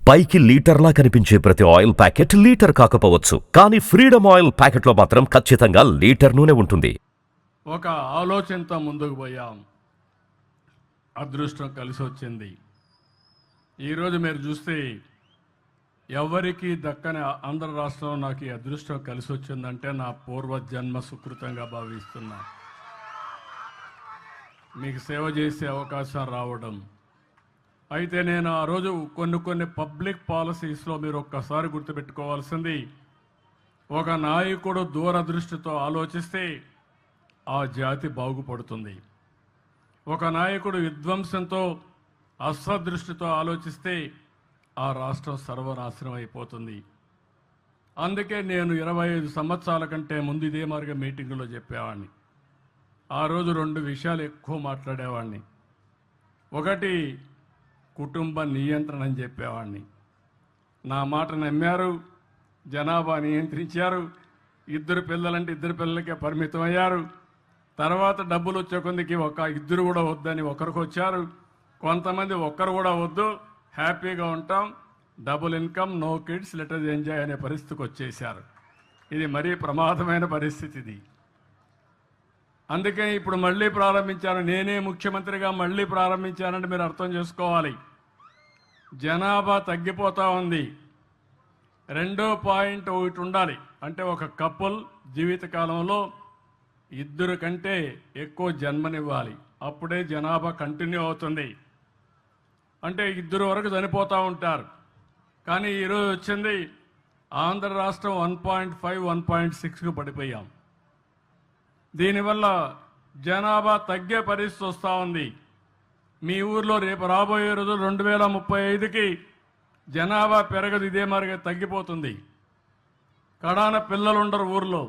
పైకి లీటర్లా కనిపించే ప్రతి ఆయిల్ ప్యాకెట్ లీటర్ కాకపోవచ్చు, కానీ ఫ్రీడమ్ ఆయిల్ ప్యాకెట్లో మాత్రం ఖచ్చితంగా లీటర్ నూనె ఉంటుంది. ఒక ఆలోచనతో ముందుకు పోయాం. అదృష్టం కలిసి వచ్చింది. ఈరోజు మీరు చూస్తే ఎవరికి దక్కని ఆంధ్ర రాష్ట్రంలో నాకు ఈ అదృష్టం కలిసి వచ్చిందంటే నా పూర్వజన్మ సుకృతంగా భావిస్తున్నా. మీకు సేవ చేసే అవకాశం రావడం. అయితే నేను ఆ రోజు కొన్ని పబ్లిక్ పాలసీస్లో మీరు ఒక్కసారి గుర్తుపెట్టుకోవాల్సింది, ఒక నాయకుడు దూరదృష్టితో ఆలోచిస్తే ఆ జాతి బాగుపడుతుంది. ఒక నాయకుడు విధ్వంసంతో అసదృష్టితో ఆలోచిస్తే ఆ రాష్ట్రం సర్వనాశనం అయిపోతుంది. అందుకే నేను 25 సంవత్సరాల కంటే ముందు ఇదే మార్గ మీటింగులో చెప్పేవాడిని. ఆ రోజు 2 విషయాలు ఎక్కువ మాట్లాడేవాడిని. ఒకటి కుటుంబ నియంత్రణ అని చెప్పేవాడిని. నా మాట నమ్మారు, జనాభా నియంత్రించారు. 2 పిల్లలంటే 2 పిల్లలకే పరిమితం అయ్యారు. తర్వాత డబ్బులు వచ్చే కొందికి 2 కూడా వద్దని ఒకరికి వచ్చారు. కొంతమంది ఒక్కరు కూడా వద్దు, హ్యాపీగా ఉంటాం, double income, no kids, let us enjoy అనే పరిస్థితికి వచ్చేసారు. ఇది మరీ ప్రమాదమైన పరిస్థితి ఇది. అందుకే ఇప్పుడు మళ్ళీ ప్రారంభించాను. నేనే ముఖ్యమంత్రిగా మళ్ళీ ప్రారంభించానంటే మీరు అర్థం చేసుకోవాలి. జనాభా తగ్గిపోతూ ఉంది. 2.1 ఉండాలి. అంటే ఒక కపుల్ జీవితకాలంలో 2 కంటే ఎక్కువ జన్మనివ్వాలి. అప్పుడే జనాభా కంటిన్యూ అవుతుంది. అంటే 2 వరకు చనిపోతూ ఉంటారు. కానీ ఈరోజు వచ్చింది ఆంధ్ర రాష్ట్రం 1.5, 1.6కు పడిపోయాం. దీనివల్ల జనాభా తగ్గే పరిస్థితి వస్తూ ఉంది. మీ ఊర్లో రేపు రాబోయే రోజులు 2035కి జనాభా పెరగదు, ఇదే మరిగా తగ్గిపోతుంది. కడాన పిల్లలు ఉండరు ఊర్లో,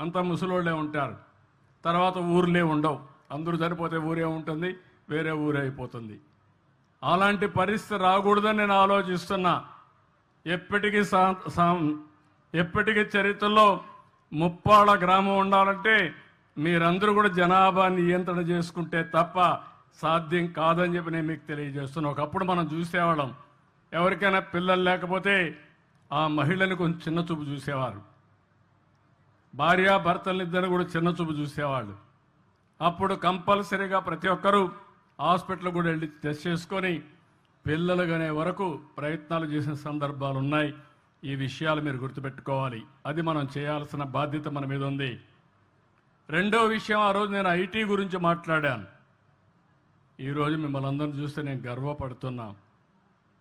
అంత ముసలోళ్ళే ఉంటారు. తర్వాత ఊర్లే ఉండవు. అందరూ చనిపోతే ఊరే ఉంటుంది, వేరే ఊరే అయిపోతుంది. అలాంటి పరిస్థితి రాకూడదని నేను ఆలోచిస్తున్నా. ఎప్పటికీ చరిత్రలో ముప్పాళ్ళ గ్రామం ఉండాలంటే మీరందరూ కూడా జనాభా నియంత్రణ చేసుకుంటే తప్ప సాధ్యం కాదని చెప్పి నేను మీకు తెలియజేస్తున్నా. ఒకప్పుడు మనం చూసేవాళ్ళం, ఎవరికైనా పిల్లలు లేకపోతే ఆ మహిళని కొంచెం చిన్న చూపు చూసేవారు. భార్యాభర్తలిద్దరు కూడా చిన్న చూపు చూసేవాళ్ళు. అప్పుడు కంపల్సరీగా ప్రతి ఒక్కరూ హాస్పిటల్ కూడా వెళ్ళి టెస్ట్ చేసుకొని పిల్లలు కనే వరకు ప్రయత్నాలు చేసిన సందర్భాలు ఉన్నాయి. ఈ విషయాలు మీరు గుర్తుపెట్టుకోవాలి. అది మనం చేయాల్సిన బాధ్యత మన మీద ఉంది. రెండో విషయం, ఆ రోజు నేను ఐటీ గురించి మాట్లాడాను. ఈరోజు మిమ్మల్ని అందరిని చూస్తే నేను గర్వపడుతున్నా.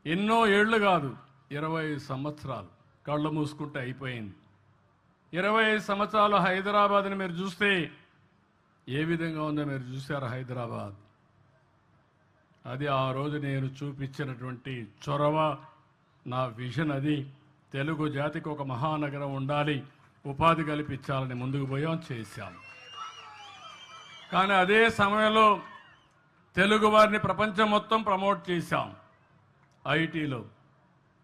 ఎన్నో ఏళ్ళు కాదు, 20 సంవత్సరాలు కళ్ళు మూసుకుంటే అయిపోయింది. 25 సంవత్సరాలు హైదరాబాద్ని మీరు చూస్తే ఏ విధంగా ఉందో మీరు చూశారు. హైదరాబాద్ అది ఆ రోజు నేను చూపించినటువంటి చొరవ, నా విజన్ అది. తెలుగు జాతికి ఒక మహానగరం ఉండాలి, ఉపాధి కల్పించాలని ముందుకు పోయాం, చేశాం. కానీ అదే సమయంలో తెలుగు వారిని ప్రపంచం మొత్తం ప్రమోట్ చేశాం ఐటీలో.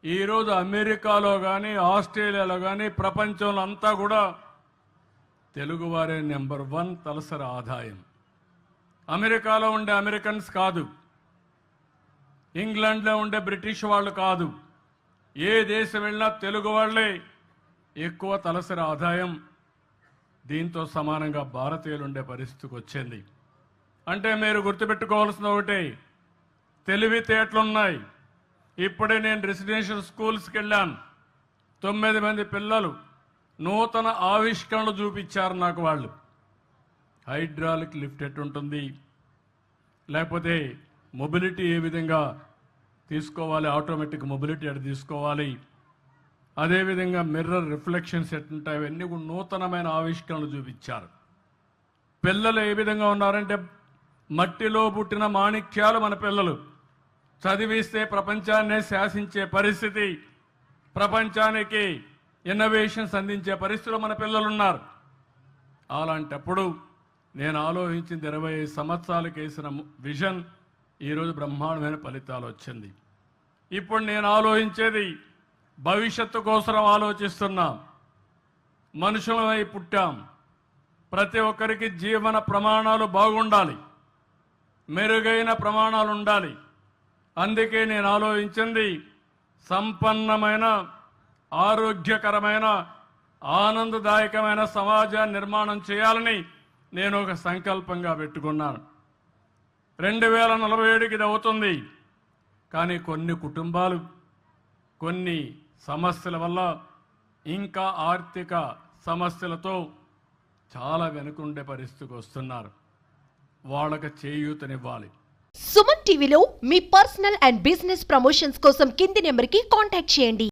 ఈరోజు అమెరికాలో కానీ ఆస్ట్రేలియాలో కానీ ప్రపంచంలో అంతా కూడా తెలుగువారే నెంబర్ 1 తలసరి ఆదాయం. అమెరికాలో ఉండే అమెరికన్స్ కాదు, ఇంగ్లాండ్లో ఉండే బ్రిటిష్ వాళ్ళు కాదు, ఏ దేశం వెళ్ళినా తెలుగు వాళ్ళే ఎక్కువ తలసరి ఆదాయం. దీంతో సమానంగా భారతీయులు ఉండే పరిస్థితికి వచ్చింది. అంటే మీరు గుర్తుపెట్టుకోవాల్సిన ఒకటే, తెలివితేటలున్నాయి. ఇప్పుడే నేను రెసిడెన్షియల్ స్కూల్స్కి వెళ్ళాను. 9 మంది పిల్లలు నూతన ఆవిష్కరణలు చూపించారు నాకు. వాళ్ళు హైడ్రాలిక్ లిఫ్ట్ ఎట్టుంటుంది, లేకపోతే మొబిలిటీ ఏ విధంగా తీసుకోవాలి, ఆటోమేటిక్ మొబిలిటీ ఎట్లా తీసుకోవాలి, అదేవిధంగా మిర్రర్ రిఫ్లెక్షన్స్ ఎట్టుంటాయి, అవన్నీ కూడా నూతనమైన ఆవిష్కరణలు చూపించారు. పిల్లలు ఏ విధంగా ఉన్నారంటే మట్టిలో పుట్టిన మాణిక్యాలు మన పిల్లలు. చదివిస్తే ప్రపంచాన్నే శాసించే పరిస్థితి, ప్రపంచానికి ఇన్నోవేషన్స్ అందించే పరిస్థితిలో మన పిల్లలు ఉన్నారు. అలాంటప్పుడు నేను ఆలోచించింది 25 సంవత్సరాలకు వేసిన విజన్ ఈరోజు బ్రహ్మాండమైన ఫలితాలు వచ్చింది. ఇప్పుడు నేను ఆలోచించేది భవిష్యత్తు కోసం ఆలోచిస్తున్నాం. మనుషులమై పుట్టాం. ప్రతి ఒక్కరికి జీవన ప్రమాణాలు బాగుండాలి, మెరుగైన ప్రమాణాలు ఉండాలి. అందుకే నేను ఆలోచించింది సంపన్నమైన ఆరోగ్యకరమైన ఆనందదాయకమైన సమాజాన్ని నిర్మాణం చేయాలని నేను ఒక సంకల్పంగా పెట్టుకున్నాను. 2047కి ఇది అవుతుంది. కానీ కొన్ని కుటుంబాలు కొన్ని సమస్యల వల్ల ఇంకా ఆర్థిక సమస్యలతో చాలా వెనుకుండే పరిస్థితికి వస్తున్నారు. వాళ్ళకి చేయూతనివ్వాలి. సుమన్ టీవీలో మీ పర్సనల్ అండ్ బిజినెస్ ప్రమోషన్స్ కోసం కింది నెంబర్కి కాంటాక్ట్ చేయండి.